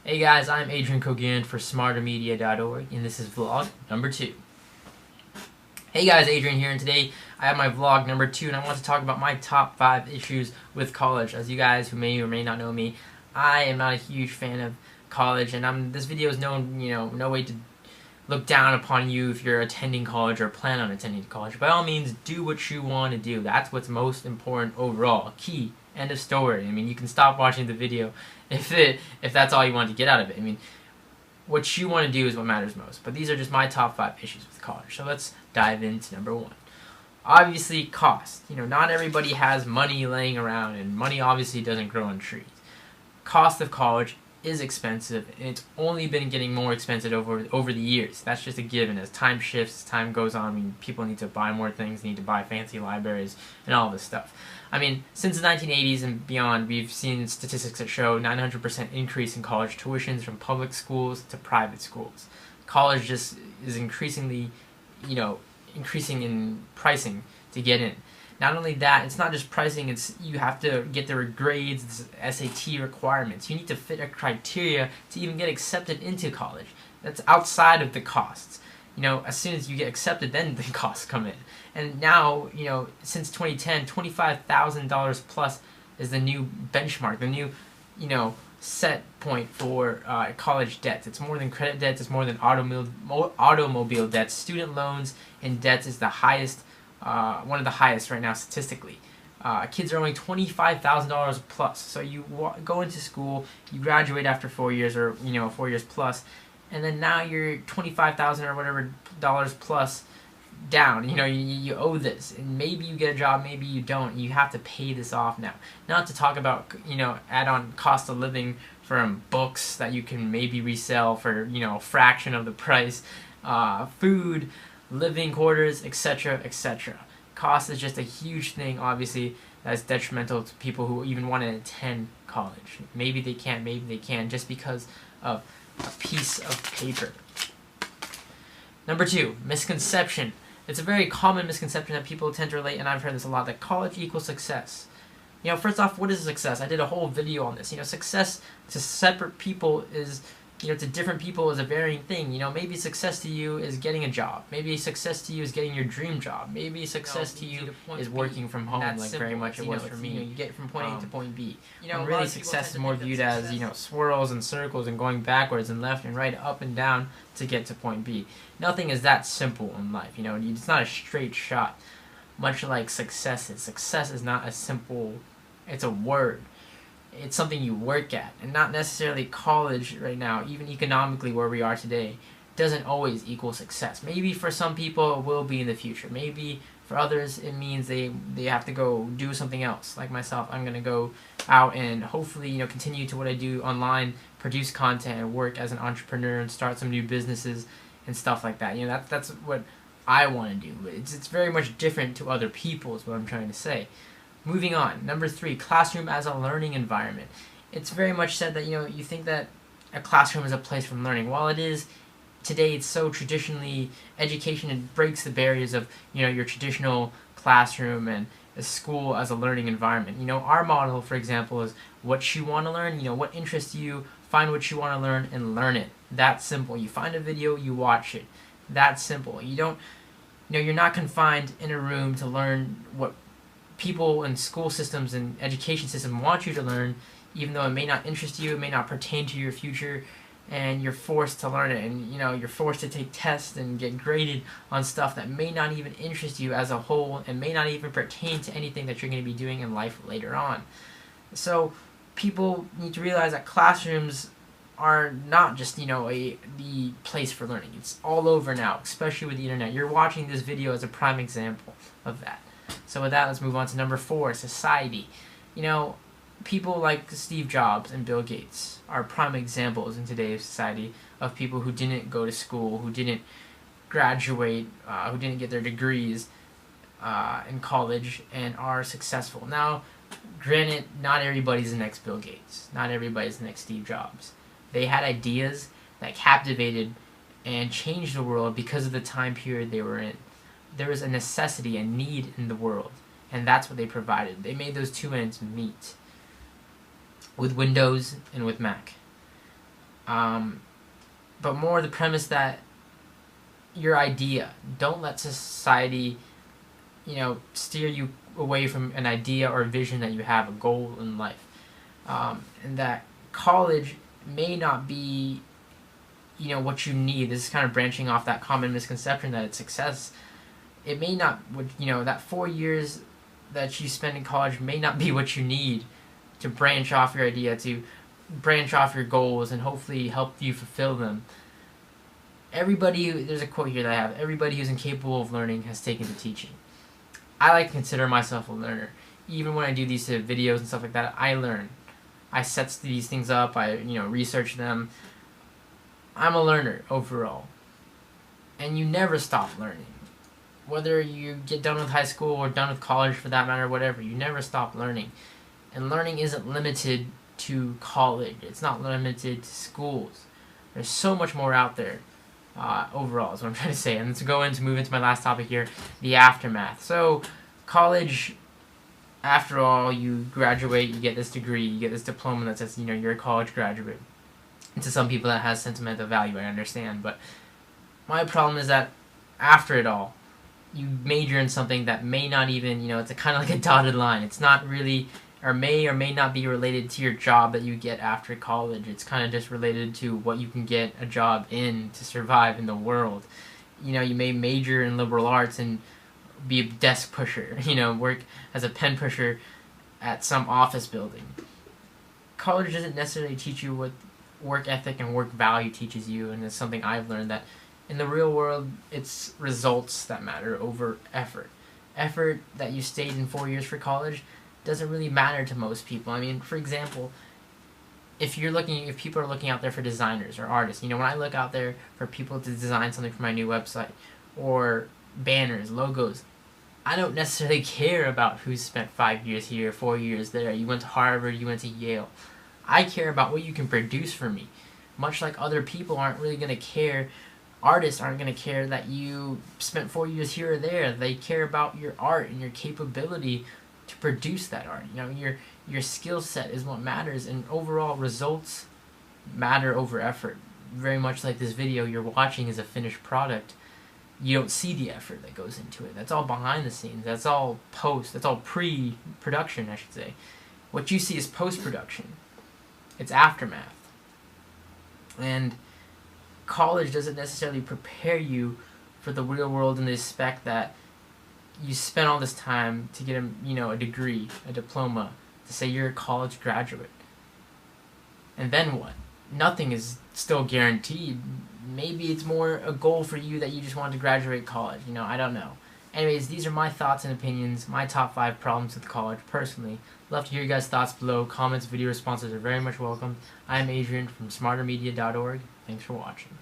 Hey guys, I'm Adrian Kogan for smartermedia.org, and this is vlog number 2. Hey guys, Adrian here, and today I have my vlog number 2, and I want to talk about my top 5 issues with college. As you guys who may or may not know me, I am not a huge fan of college, and this video is no way to look down upon you if you're attending college or plan on attending college. By all means, do what you want to do. That's what's most important overall. Key. End of story. I mean, you can stop watching the video if that's all you want to get out of it. I mean, what you want to do is what matters most. But these are just my top 5 issues with college. So let's dive into number 1. Obviously, cost. Not everybody has money laying around, and money obviously doesn't grow on trees. Cost of college is expensive, and it's only been getting more expensive over the years. That's just a given. As time shifts, as time goes on, I mean, people need to buy more things, need to buy fancy libraries, and all this stuff. I mean, since the 1980s and beyond, we've seen statistics that show 900% increase in college tuitions from public schools to private schools. College just is increasingly, increasing in pricing to get in. Not only that, it's not just pricing, it's you have to get the grades, SAT requirements. You need to fit a criteria to even get accepted into college. That's outside of the costs. As soon as you get accepted, then the costs come in. And now, since 2010, $25,000 plus is the new benchmark, the new, set point for college debts. It's more than credit debts, it's more than automobile debts. Student loans and debts is the highest, one of the highest right now statistically. Kids are owing $25,000 plus. So you go into school, you graduate after 4 years or 4 years plus, and then now you're $25,000 or whatever dollars plus down. You owe this, and maybe you get a job, maybe you don't. You have to pay this off now. Not to talk about add on cost of living from books that you can maybe resell for a fraction of the price, food, living quarters, etc., etc. Cost is just a huge thing, obviously, that's detrimental to people who even want to attend college. Maybe they can't, maybe they can, just because of a piece of paper. Number 2, misconception. It's a very common misconception that people tend to relate, and I've heard this a lot, that college equals success. First off, what is success? I did a whole video on this. Success to separate people is, to different people is a varying thing. Maybe success to you is getting a job. Maybe success to you is getting your dream job. Maybe success to you is working from home, like simple. Very much it was for me. You get from point A to point B. And really success is more viewed as, swirls and circles and going backwards and left and right, up and down to get to point B. Nothing is that simple in life. It's not a straight shot. Much like success is. Success is not a simple, it's a word. It's something you work at, and not necessarily college right now, even economically where we are today, doesn't always equal success. Maybe for some people it will be in the future. Maybe for others it means they have to go do something else. Like myself, I'm going to go out and hopefully continue to what I do online, produce content and work as an entrepreneur and start some new businesses and stuff like that. That's what I want to do. It's very much different to other people is what I'm trying to say. Moving on, number 3, classroom as a learning environment. It's very much said that, you think that a classroom is a place for learning. While it is, today it's so traditionally, education, it breaks the barriers of, your traditional classroom and a school as a learning environment. Our model, for example, is what you want to learn, what interests you, find what you want to learn and learn it. That's simple. You find a video, you watch it. That's simple. You don't, you're not confined in a room to learn what people in school systems and education systems want you to learn, even though it may not interest you, it may not pertain to your future, and you're forced to learn it, and you're forced to take tests and get graded on stuff that may not even interest you as a whole and may not even pertain to anything that you're going to be doing in life later on. So people need to realize that classrooms are not just the place for learning. It's all over now, especially with the internet. You're watching this video as a prime example of that. So with that, let's move on to number 4, society. People like Steve Jobs and Bill Gates are prime examples in today's society of people who didn't go to school, who didn't graduate, who didn't get their degrees in college and are successful. Now, granted, not everybody's the next Bill Gates. Not everybody's the next Steve Jobs. They had ideas that captivated and changed the world because of the time period they were in. There was a necessity, a need in the world, and that's what they provided. They made those two ends meet with Windows and with Mac. but more the premise that your idea, don't let society, steer you away from an idea or a vision that you have, a goal in life. And that college may not be, what you need. This is kind of branching off that common misconception that it's success. It may not, that 4 years that you spend in college may not be what you need to branch off your idea, to branch off your goals, and hopefully help you fulfill them. There's a quote here that I have: everybody who's incapable of learning has taken to teaching. I like to consider myself a learner. Even when I do these videos and stuff like that, I learn. I set these things up, I research them. I'm a learner overall. And you never stop learning. Whether you get done with high school or done with college for that matter, whatever, you never stop learning. And learning isn't limited to college. It's not limited to schools. There's so much more out there. Overall is what I'm trying to say. And let's move into my last topic here, the aftermath. So college, after all, you graduate, you get this degree, you get this diploma that says you're a college graduate. And to some people that has sentimental value, I understand, but my problem is that after it all, you major in something that may not even, it's kind of like a dotted line. It's not really, or may not be related to your job that you get after college. It's kind of just related to what you can get a job in to survive in the world. You may major in liberal arts and be a desk pusher, work as a pen pusher at some office building. College doesn't necessarily teach you what work ethic and work value teaches you, and it's something I've learned that in the real world, it's results that matter over effort. Effort that you stayed in 4 years for college doesn't really matter to most people. I mean, for example, if people are looking out there for designers or artists, when I look out there for people to design something for my new website or banners, logos, I don't necessarily care about who spent 5 years here, 4 years there. You went to Harvard, you went to Yale. I care about what you can produce for me. Much like other people aren't really going to care, artists aren't going to care that you spent 4 years here or there. They care about your art and your capability to produce that art. Your skill set is what matters, and overall results matter over effort. Very much like this video you're watching is a finished product. You don't see the effort that goes into it. That's all behind the scenes. That's all that's all pre-production, I should say. What you see is post-production. It's aftermath. And college doesn't necessarily prepare you for the real world in the respect that you spent all this time to get a degree, a diploma, to say you're a college graduate. And then what? Nothing is still guaranteed. Maybe it's more a goal for you that you just want to graduate college. I don't know. Anyways, these are my thoughts and opinions, my top 5 problems with college personally. Love to hear you guys' thoughts below. Comments, video responses are very much welcome. I am Adrian from smartermedia.org. Thanks for watching.